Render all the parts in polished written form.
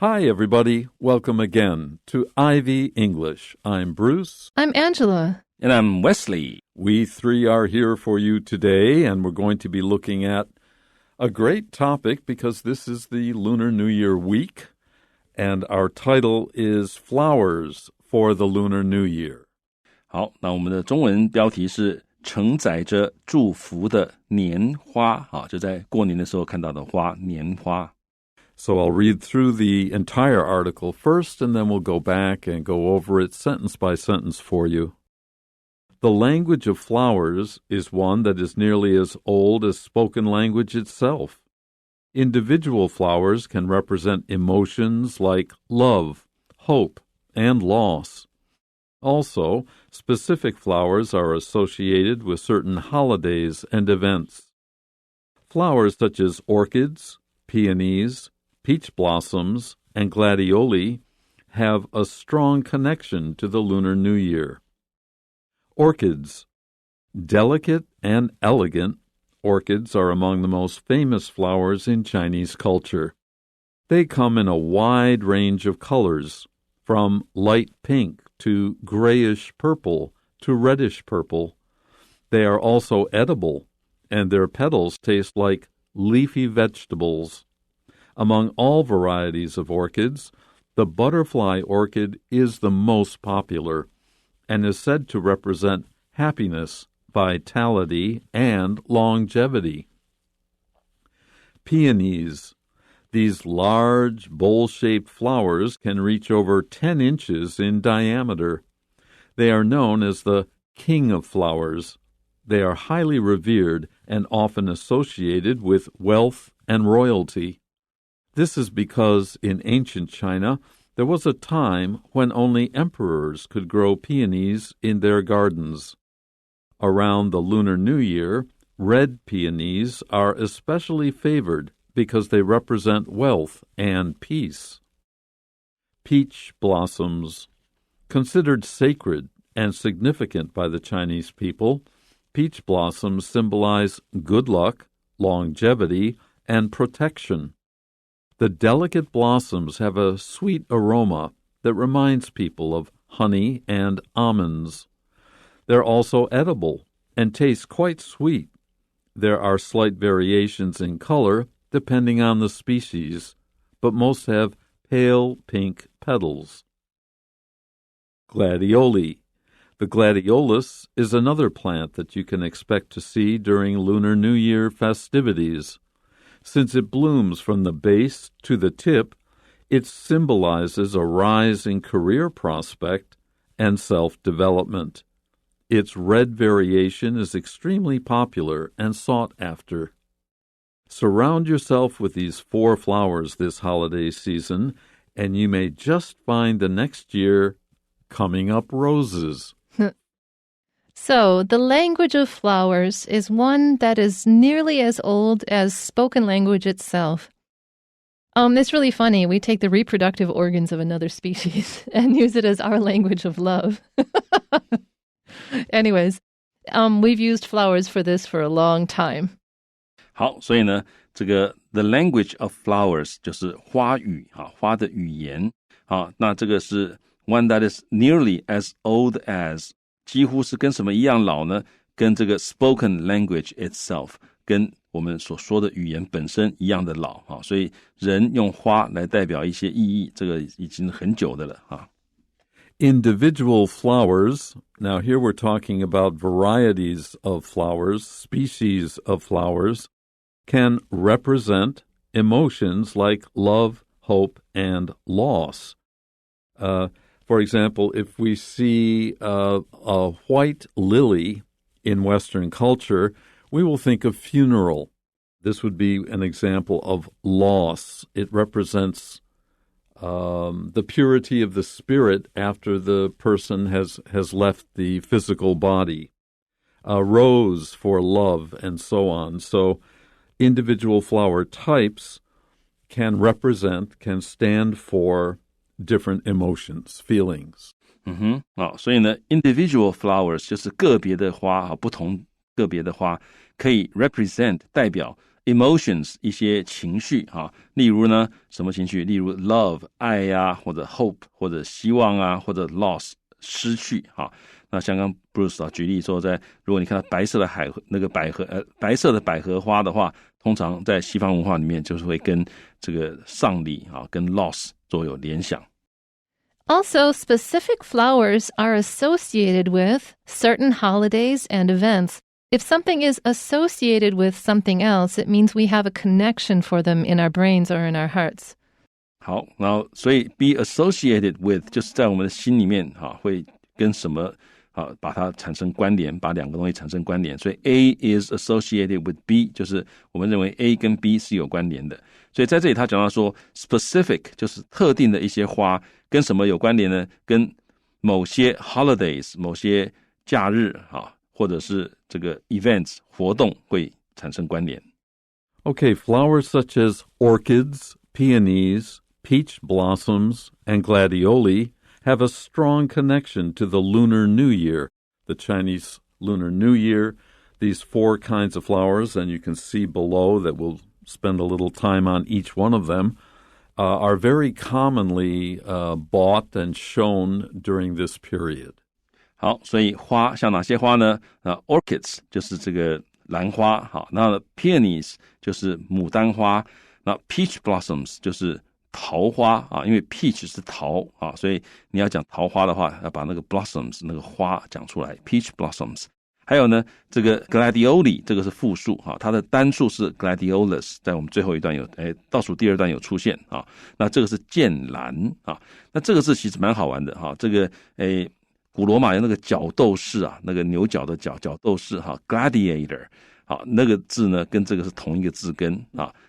Hi, everybody. Welcome again to Ivy English. I'm Bruce. I'm Angela. And I'm Wesley. We three are here for you today, and we're going to be looking at a great topic because this is the Lunar New Year week, and our title is Flowers for the Lunar New Year. 好，那我们的中文标题是承载着祝福的年花，就在过年的时候看到的花，年花。So I'll read through the entire article first, and then we'll go back and go over it sentence by sentence for you. The language of flowers is one that is nearly as old as spoken language itself. Individual flowers can represent emotions like love, hope, and loss. Also, specific flowers are associated with certain holidays and events. Flowers such as orchids, peonies, peach blossoms, and gladioli have a strong connection to the Lunar New Year. Orchids. Delicate and elegant, orchids are among the most famous flowers in Chinese culture. They come in a wide range of colors, from light pink to grayish purple to reddish purple. They are also edible, and their petals taste like leafy vegetables. Among all varieties of orchids, the butterfly orchid is the most popular and is said to represent happiness, vitality, and longevity. Peonies. These large, bowl-shaped flowers can reach over 10 inches in diameter. They are known as the king of flowers. They are highly revered and often associated with wealth and royalty. This is because in ancient China, there was a time when only emperors could grow peonies in their gardens. Around the Lunar New Year, red peonies are especially favored because they represent wealth and peace. Peach blossoms. Considered sacred and significant by the Chinese people, peach blossoms symbolize good luck, longevity, and protection. The delicate blossoms have a sweet aroma that reminds people of honey and almonds. They're also edible and taste quite sweet. There are slight variations in color depending on the species, but most have pale pink petals. Gladioli. The gladiolus is another plant that you can expect to see during Lunar New Year festivities. Since it blooms from the base to the tip, it symbolizes a rise in career prospect and self-development. Its red variation is extremely popular and sought after. Surround yourself with these 4 flowers this holiday season, and you may just find the next year coming up roses. So, the language of flowers is one that is nearly as old as spoken language itself. It's really funny. We take the reproductive organs of another species and use it as our language of love. Anyways, we've used flowers for this for a long time. 好，所以呢，这个 the language of flowers 就是花语，花的语言。那这个是 one that is nearly as old as 几乎是跟什么一样老呢？跟这个 spoken language itself 跟我们所说的语言本身一样的老。所以人用花来代表一些意义，这个已经很久的了。Individual flowers. Now here we're talking about varieties of flowers, species of flowers, can represent emotions like love, hope, and loss. For example, if we see a white lily in Western culture, we will think of funeral. This would be an example of loss. It represents the purity of the spirit after the person has left the physical body. A rose for love, and so on. So individual flower types can stand for different emotions, feelings. 所以呢 individual flowers 就是个别的花，不同个别的花可以 represent 代表 emotions 一些情绪例如呢什么情绪？例如 love 爱呀，或者 hope 或者希望啊，或者 loss 失去那像刚 Bruce 举例说，如果你看到白色的白色的百合花的话，通常在西方文化里面就是会跟这个丧礼跟 loss 做有联想。Also, specific flowers are associated with certain holidays and events. If something is associated with something else, it means we have a connection for them in our brains or in our hearts. 好，然后所以 be associated with 就是在我们的心里面会跟什么把它产生关联，把两个东西产生关联。所以 A is associated with B， 就是我们认为 A 跟 B 是有关联的。所以在这里他讲到说 specific 就是特定的一些花跟什么有关联呢？跟某些 holidays 某些假日或者是这个 events 活动会产生关联。Okay, flowers such as orchids, peonies, peach blossoms, and gladioli have a strong connection to the Lunar New Year, the Chinese Lunar New Year. These 4 kinds of flowers, and you can see below that we'll spend a little time on each one of them, are very commonly bought and shown during this period. 好，所以花像哪些花呢？Orchids 就是这个兰花，那 Peonies 就是牡丹花，那 Peach Blossoms 就是桃花因为 peach 是桃所以你要讲桃花的话，要把那个 blossoms 那个花讲出来 ，peach blossoms。还有呢，这个 Gladioli 这个是复数它的单数是 Gladiolus， 在我们最后一段倒数第2段有出现那这个是剑兰那这个字其实蛮好玩的这个古罗马有那个角斗士那个牛角的角斗士Gladiator 那个字呢跟这个是同一个字根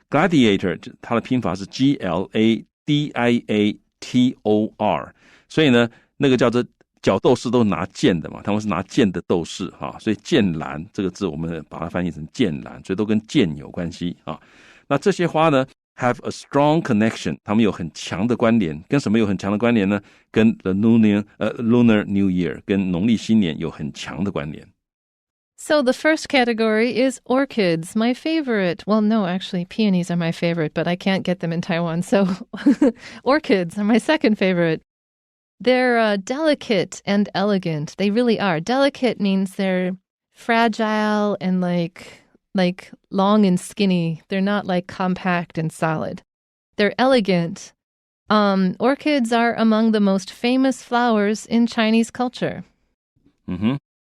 Gladiator 它的拼法是 Gladiator， 所以呢那个叫做角斗士都拿剑的嘛，他们是拿剑的斗士所以剑兰这个字我们把它翻译成剑兰，所以都跟剑有关系那这些花呢 have a strong connection， 他们有很强的关联，跟什么有很强的关联呢？跟 the Lunar New Year， 跟农历新年有很强的关联。So the first category is orchids, my favorite. Well, no, actually, peonies are my favorite, but I can't get them in Taiwan. So orchids are my second favorite. They're delicate and elegant. They really are. Delicate means they're fragile and like long and skinny. They're not like compact and solid. They're elegant. Orchids are among the most famous flowers in Chinese culture.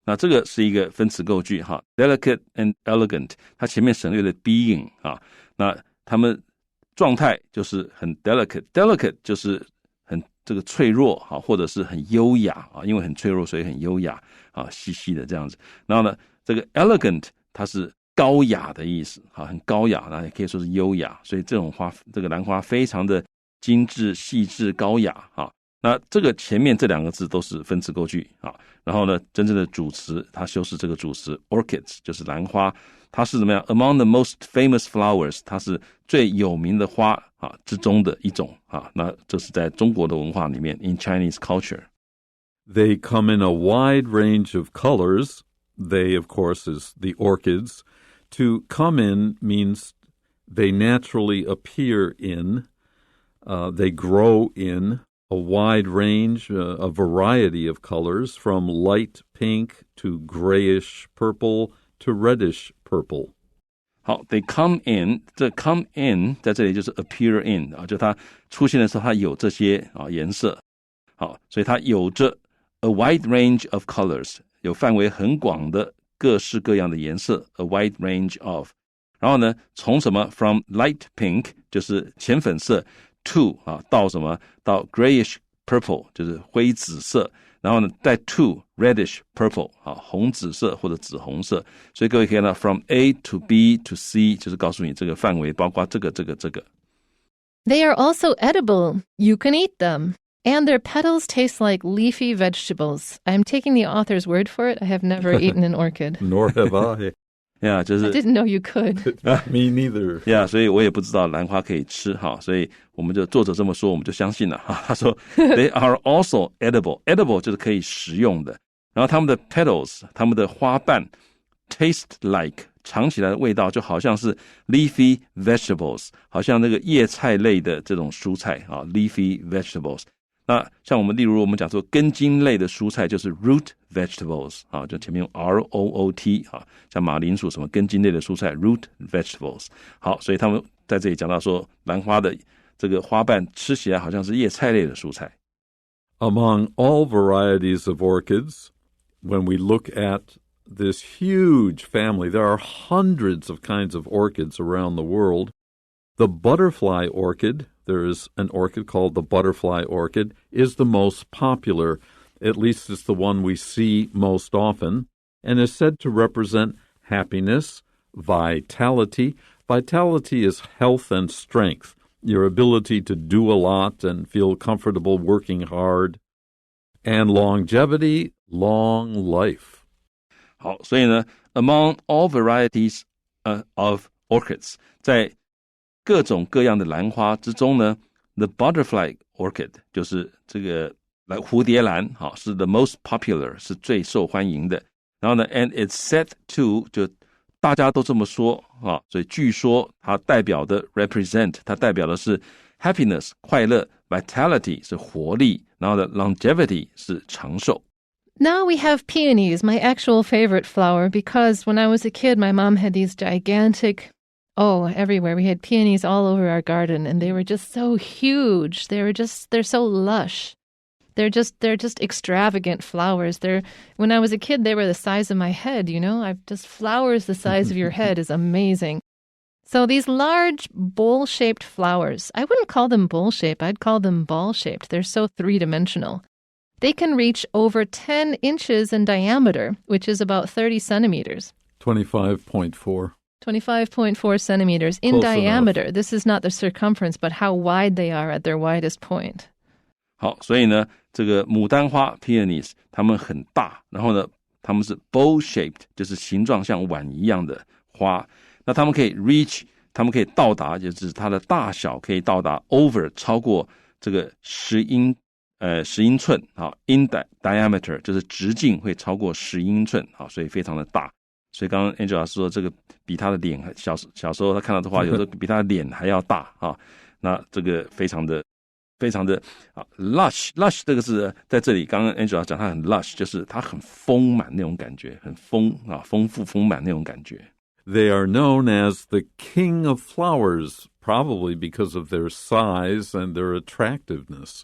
那这个是一个分词构句delicate and elegant， 它前面省略了 being 那它们状态就是很 delicate 就是很这个脆弱或者是很优雅因为很脆弱所以很优雅细细的这样子。然后呢这个 elegant 它是高雅的意思很高雅，那也可以说是优雅，所以这种花这个兰花非常的精致细致高雅那这个前面这2个字都是分词构句然后呢真正的主词它修饰这个主词 orchids 就是兰花，它是怎么样 among the most famous flowers， 它是最有名的花之中的一种那这是在中国的文化里面 in Chinese culture。 They come in a wide range of colors. They, of course, is the orchids. To come in means they naturally appear in, they grow in a wide range, a variety of colors, from light pink to grayish purple to reddish purple. 好 they come in， 这 come in 在这里就是 appear in 就它出现的时候它有这些颜色所以它有着 a wide range of colors， 有范围很广的各式各样的颜色 a wide range of。 然后呢从什么 from light pink 就是浅粉色to 到什么到 grayish purple 就是灰紫色，然后呢再 to reddish purple 红紫色或者紫红色，所以各位可以看到 from A to B to C 就是告诉你这个范围包括这个。 They are also edible. You can eat them. And their petals taste like leafy vegetables. I'm taking the author's word for it. I have never eaten an orchid. Nor have I. just I didn't know you could. Me neither. 所以我也不知道兰花可以吃所以我们就作者这么说我们就相信了他说 They are also edible. Edible 就是可以食用的，然后它们的 petals 它们的花瓣 taste like 尝起来的味道就好像是 leafy vegetables， 好像那个叶菜类的这种蔬菜啊 leafy vegetables。那像我们例如我们讲说根茎类的蔬菜就是 root vegetables 啊，就前面用 root 啊，像马铃薯什么根茎类的蔬菜 root vegetables。好，所以他们在这里讲到说兰花的这个花瓣吃起来好像是叶菜类的蔬菜。Among all varieties of orchids, when we look at this huge family, there are hundreds of kinds of orchids around the world. The butterfly orchid, there is an orchid called the butterfly orchid, is the most popular. At least it's the one we see most often, and is said to represent happiness, vitality. Vitality is health and strength, your ability to do a lot and feel comfortable working hard. And longevity, long life. 好，所以呢 among all varieties of orchids， 在各种各样的兰花之中呢 the butterfly orchid 就是这个蝴蝶兰，好，是 the most popular， 是最受欢迎的。然后呢 and it's said to 就大家都这么说啊，所以据说它代表的 represent 它代表的是 happiness 快乐， vitality 是活力，然后呢 longevity 是长寿。Now we have peonies, my actual favorite flower, because when I was a kid, my mom had these gigantic, everywhere. We had peonies all over our garden, and they were just so huge. They're so lush. They're just extravagant flowers. When I was a kid, they were the size of my head, just flowers the size of your head is amazing. So these large bowl-shaped flowers, I wouldn't call them bowl-shaped, I'd call them ball-shaped. They're so three-dimensional. They can reach over 10 inches in diameter, which is about 30 centimeters. 25.4. 25.4 centimeters in Close diameter. enough. This is not the circumference, but how wide they are at their widest point. 好，所以呢，这个牡丹花 Peonies 它们很大，然后呢，它们是 bowl-shaped， 就是形状像碗一样的花。那它们可以 reach， 它们可以到达，就是它的大小可以到达 over 超过这个10英寸啊 in diameter 就是直径会超过10英寸啊，所以非常的大。所以刚刚 Angela 说这个比他的脸小时候他看到的话，有时候比他的脸还要大啊。那这个非常的lush 这个是在这里刚刚 Angela 讲它很 lush， 就是它很丰满那种感觉，很丰富丰满那种感觉。They are known as the king of flowers, probably because of their size and their attractiveness.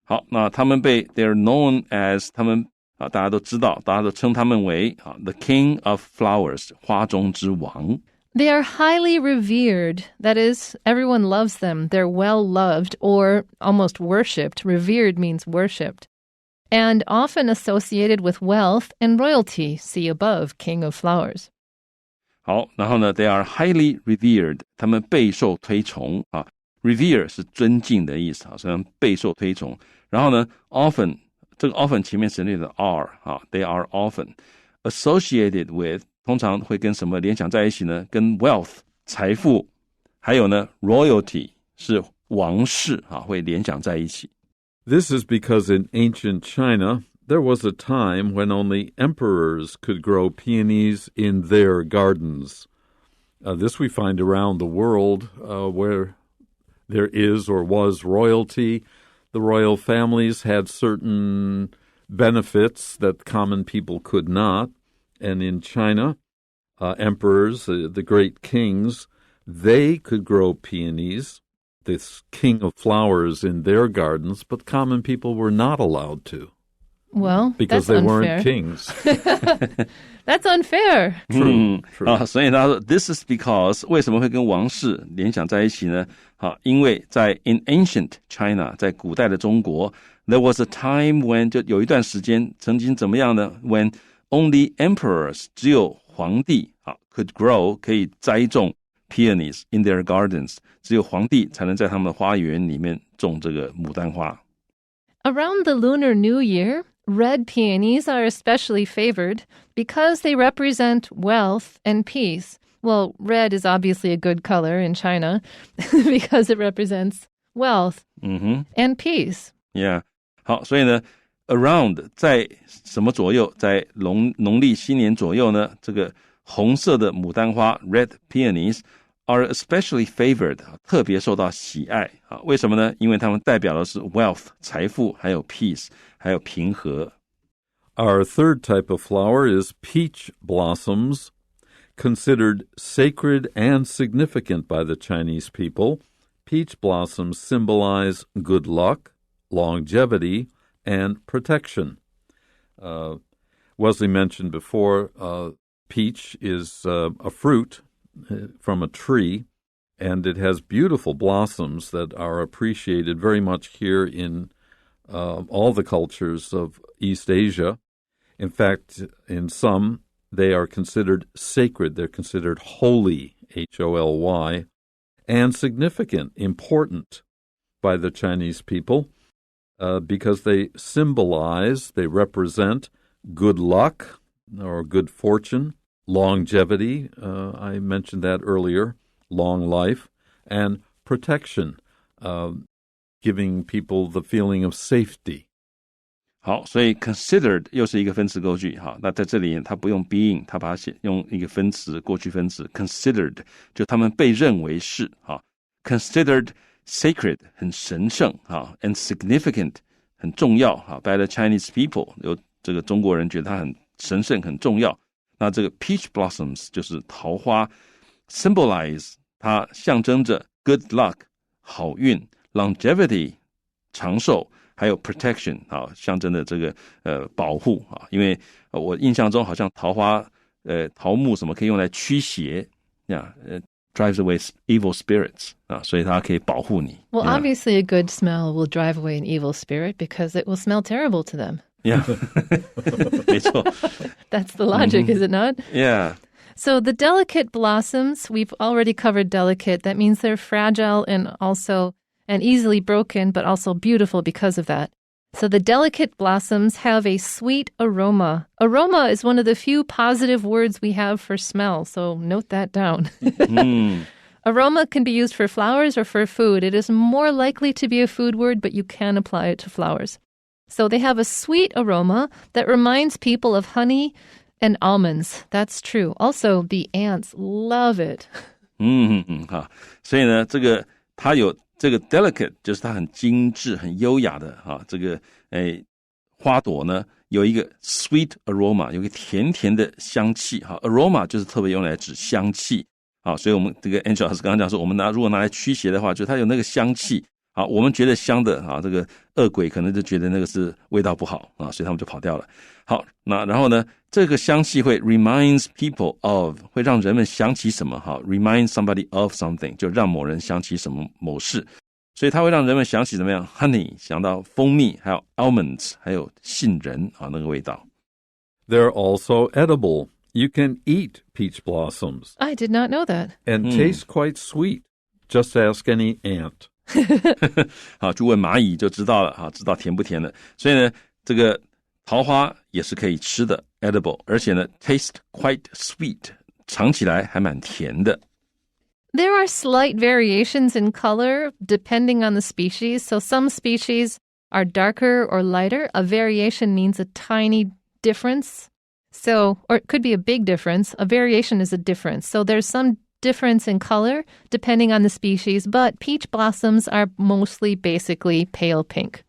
好，那他们they are known as 他们大家都知道，大家都称他们为the king of flowers， 花中之王。They are highly revered. That is, everyone loves them. They're well loved or almost worshipped. Revered means worshipped. And often associated with wealth and royalty. See above, king of flowers. 好，然后呢 they are highly revered， 他们备受推崇啊。revere 是尊敬的意思啊，所以备受推崇。然后呢 often 这个 often 前面省略的 are 啊 they are often associated with 通常会跟什么联想在一起呢？跟 wealth 财富，还有呢 royalty 是王室啊，会联想在一起。This is because in ancient China, there was a time when only emperors could grow peonies in their gardens. This we find around the world where there is or was royalty. The royal families had certain benefits that common people could not. And in China, emperors, the great kings, they could grow peonies, this king of flowers, in their gardens, but common people were not allowed to. Well, because that's they unfair. weren't kings. That's unfair. True. 所以他说 this is because 为什么会跟王室联想在一起呢？因为在 in ancient China 在古代的中国 there was a time when 就有一段时间曾经怎么样呢 when only emperors 只有皇帝could grow 可以栽种 peonies in their gardens 只有皇帝才能在他们的花园里面种这个牡丹花。 Around the Lunar New Year, red peonies are especially favored because they represent wealth and peace. Well, red is obviously a good color in China because it represents wealth and peace. Yeah. 好，所以呢 around 在什么左右？在农历新年左右呢，这个红色的牡丹花 Red Peonies are especially favored 特别受到喜爱为什么呢？因为它们代表的是 wealth 财富还有 peace 还有平和。Our third type of flower is peach blossoms, considered sacred and significant by the Chinese people. Peach blossoms symbolize good luck, longevity, and protection. Wesley mentioned before, peach is a fruit from a tree, and it has beautiful blossoms that are appreciated very much here in all the cultures of East Asia. In fact, in some, they are considered sacred. They're considered holy, H-O-L-Y, and significant, important by the Chinese people because they symbolize, they represent good luck or good fortune, longevity, I mentioned that earlier, long life, and protection, giving people the feeling of safety. 好，所以 considered 又是一个分词构句那在这里它不用 being， 它把它用一个分词过去分词 considered， 就他们被认为是considered sacred 很神圣and significant 很重要by the Chinese people， 有这个中国人觉得它很神圣很重要。那这个 peach blossoms 就是桃花 symbolize 它象征着 good luck 好运 longevity 长寿还有 protection 象征的这个保护因为我印象中好像桃花桃木什么可以用来驱邪drives away evil spirits 所以它可以保护你。Well, obviously a good smell will drive away an evil spirit because it will smell terrible to them. Yeah. 没错。That's the logic, is it not? Yeah. So the delicate blossoms, we've already covered delicate. That means they're fragile and easily broken, but also beautiful because of that. So the delicate blossoms have a sweet aroma. Aroma is one of the few positive words we have for smell, so note that down. Aroma can be used for flowers or for food. It is more likely to be a food word, but you can apply it to flowers. So they have a sweet aroma that reminds people of honey and almonds. That's true. Also, the ants love it. 好，所以呢，这个它有这个 delicate 就是它很精致很优雅的这个花朵呢有一个 sweet aroma 有一个甜甜的香气aroma 就是特别用来指香气所以我们这个 Angel 老师刚刚讲说我们如果拿来驱邪的话就它有那个香气我们觉得香的这个恶鬼可能就觉得那个是味道不好所以他们就跑掉了。好，那然后呢这个香气会 reminds people of 会让人们想起什么remind somebody of something 就让某人想起什么某事，所以它会让人们想起怎么样 honey 想到蜂蜜还有 almonds 还有杏仁那个味道。 They're also edible. You can eat peach blossoms. I did not know that. And taste quite sweet. Just ask any ant. 好，就问蚂蚁就知道了知道甜不甜了。所以呢这个桃花也是可以吃的 edible 而且呢 taste quite sweet 尝起来还蛮甜的。 There are slight variations in color depending on the species. So some species are darker or lighter. A variation means a tiny difference. So, or it could be a big difference. A variation is a difference. So there's some difference in color depending on the species, but peach blossoms are mostly basically pale pink.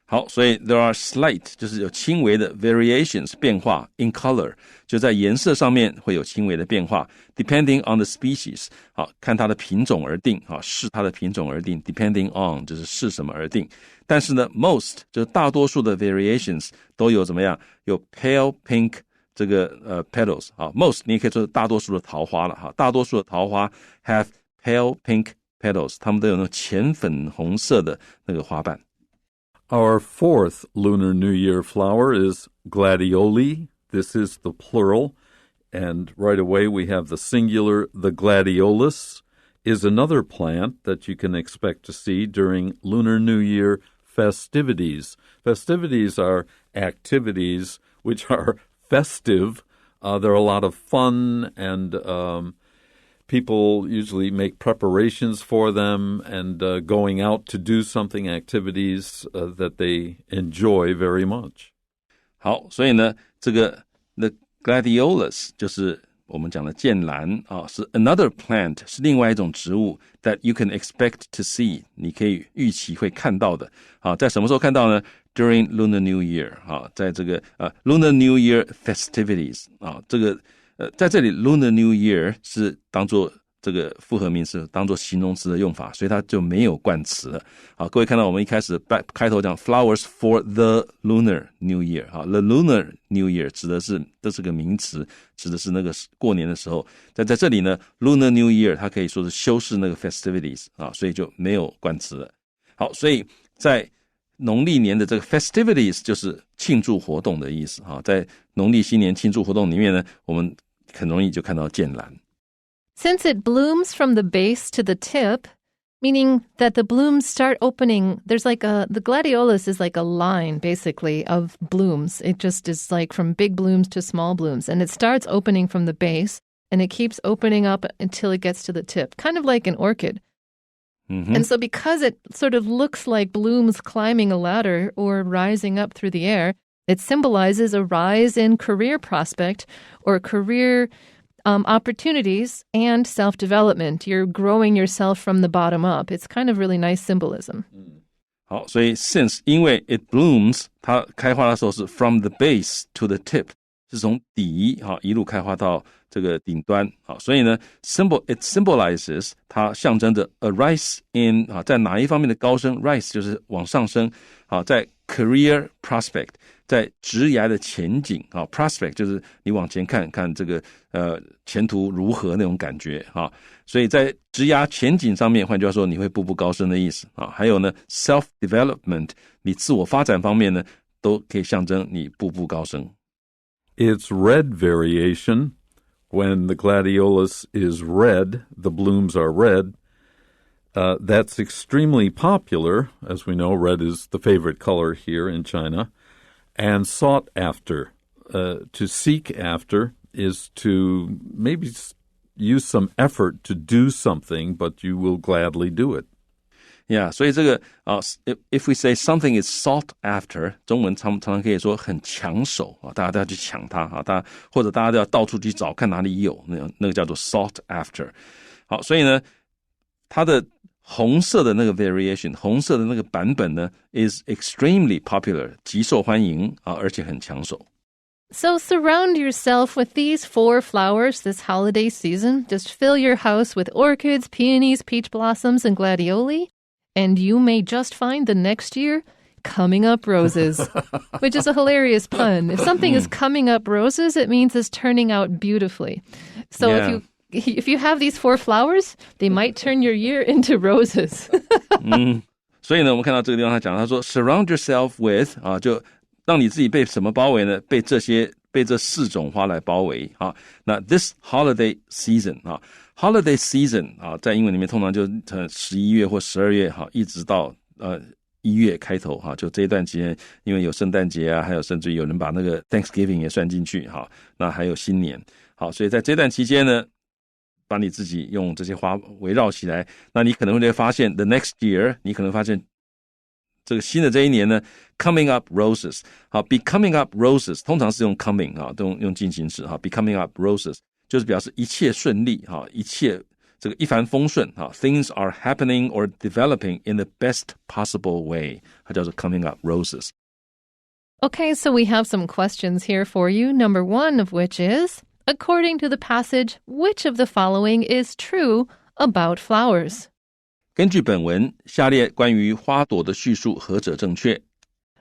好，所以 there are slight 就是有轻微的 variations 变化 in color 就在颜色上面会有轻微的变化 depending on the species 好，看它的品种而定视它的品种而定 depending on 就是视什么而定。但是呢 most 就是大多数的 variations 都有怎么样有 pale pink 这个petals most 你也可以说大多数的桃花了大多数的桃花 have pale pink petals 它们都有那种浅粉红色的那个花瓣。Our fourth Lunar New Year flower is Gladioli. This is the plural. And right away we have the singular. The Gladiolus is another plant that you can expect to see during Lunar New Year festivities. Festivities are activities which are festive. There are a lot of fun and people usually make preparations for them and going out to do something, activities that they enjoy very much. 好，所以呢，这个 the Gladiolus 就是我们讲的剑兰是 another plant， 是另外一种植物 that you can expect to see， 你可以预期会看到的。在什么时候看到呢？ During Lunar New Year， 在这个Lunar New Year festivities， 这个在这里 Lunar New Year 是当做这个复合名词，当做形容词的用法，所以它就没有冠词了。各位看到我们一开始开头讲 flowers for the Lunar New Year， the Lunar New Year 这是个名词，指的是那个过年的时候。在这里呢 Lunar New Year 它可以说是修饰那个 festivities， 所以就没有冠词了。好，所以在农历年的这个 festivities 就是庆祝活动的意思。在农历新年庆祝活动里面呢，我们很容易就看到剑兰。Since it blooms from the base to the tip, meaning that the blooms start opening, there's like the gladiolus is like a line, basically, of blooms. It just is like from big blooms to small blooms. And it starts opening from the base, and it keeps opening up until it gets to the tip, kind of like an orchid. Mm-hmm. And so because it sort of looks like blooms climbing a ladder or rising up through the air, it symbolizes a rise in career prospect or career opportunities and self-development. You're growing yourself from the bottom up. It's kind of really nice symbolism. 好，所以 since 因为 it blooms， 它开花的时候是 from the base to the tip， 是从底一路开花到这个顶端。所以呢 it symbolizes 它象征着 a rise in 在哪一方面的高升， rise 就是往上升，在 career prospect 在职涯的前景prospect 就是你往前看看这个前途如何那种感觉所以在职涯前景上面，换句话说你会步步高升的意思还有呢 self development 你自我发展方面呢都可以象征你步步高升。 Its red variation, when the gladiolus is red, the blooms are red, that's extremely popular. As we know, red is the favorite color here in China, and sought after. To seek after is to maybe use some effort to do something, but you will gladly do it. Yeah, 所以这个if we say something is sought after， 中文常常可以说很抢手大家都要去抢它或者大家都要到处去找看哪里有那个叫做 sought after。 好，所以呢它的红色的那个 variation， 红色的那个版本呢 is extremely popular， 极受欢迎而且很抢手。 So surround yourself with these 4 flowers this holiday season. Just fill your house with orchids, peonies, peach blossoms, and gladioli, and you may just find the next year coming up roses, which is a hilarious pun. If something is coming up roses, it means it's turning out beautifully. So if you have these 4 flowers, they might turn your year into roses. 所以呢，我们看到这个地方他讲，他说 surround yourself with 就让你自己被什么包围呢？被这4种花来包围那 this holiday season holiday season 在英文里面通常就11月或12月一直到1月开头就这一段期间，因为有圣诞节还有甚至有人把那个 Thanksgiving 也算进去那还有新年所以在这段期间呢，把你自己用这些花围绕起来，那你可能会发现 the next year， 你可能发现这个新的这一年呢 coming up roses be coming up roses 通常是用 coming 都用进行时be coming up roses 就是表示一切顺利一切这个一帆风顺things are happening or developing in the best possible way 它叫做 coming up roses. Okay, so we have some questions here for you. Number 1 of which is, according to the passage, which of the following is true about flowers? 根据本文，下列关于花朵的叙述何者正确？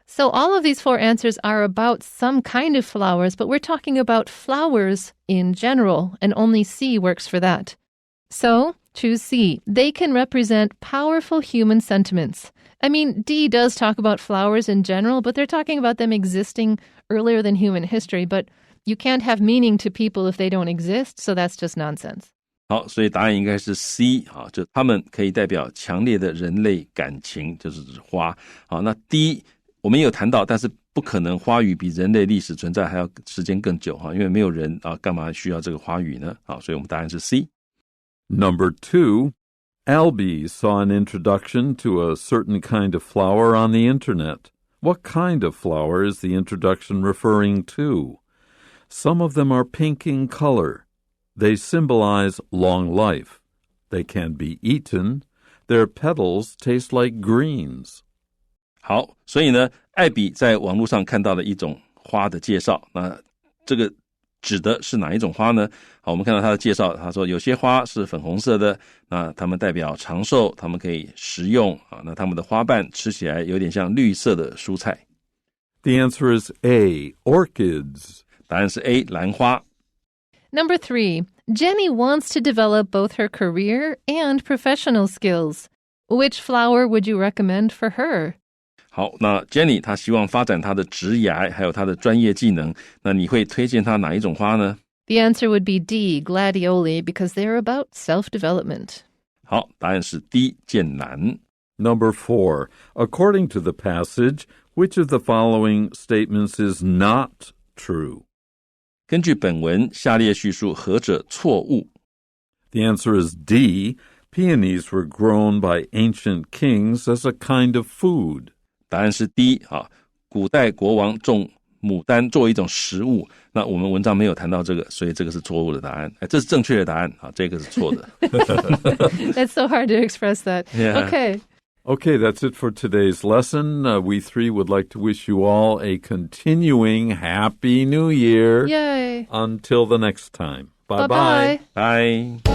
So all of these 4 answers are about some kind of flowers, but we're talking about flowers in general, and only C works for that. So, choose C. They can represent powerful human sentiments. I mean, D does talk about flowers in general, but they're talking about them existing earlier than human history, but you can't have meaning to people if they don't exist, so that's just nonsense. 好，所以答案应该是 C 就它们可以代表强烈的人类感情，就是指花那 D 我们也有谈到，但是不可能花语比人类历史存在还要时间更久因为没有人干嘛需要这个花语呢所以我们答案是 C. Number 2, Albie saw an introduction to a certain kind of flower on the internet. What kind of flower is the introduction referring to? Some of them are pink in color. They symbolize long life. They can be eaten. Their petals taste like greens. 好，所以呢，艾比在网络上看到了一种花的介绍，那这个指的是哪一种花呢？好，我们看到它的介绍，他说有些花是粉红色的，那它们代表长寿，它们可以食用啊，那它们的花瓣吃起来有点像绿色的蔬菜。The answer is A, orchids. 答案是 A, 兰花。Number 3, Jenny wants to develop both her career and professional skills. Which flower would you recommend for her? 好，那 Jenny 她希望发展她的职涯还有她的专业技能，那你会推荐她哪一种花呢？ The answer would be D, Gladioli, because they're about self-development. 好，答案是 D, 剑兰。Number 4. According to the passage, which of the following statements is not true? 根据本文，下列叙述何者错误？ The answer is D. Peonies were grown by ancient kings as a kind of food. 答案是 D 啊，古代国王种牡丹作为一种食物。那我们文章没有谈到这个，所以这个是错误的答案。这是正确的答案啊，这个是错的。That's so hard to express that. Yeah. Okay, that's it for today's lesson. We three would like to wish you all a continuing Happy New Year. Yay. Until the next time. Bye-bye. Bye-bye. Bye.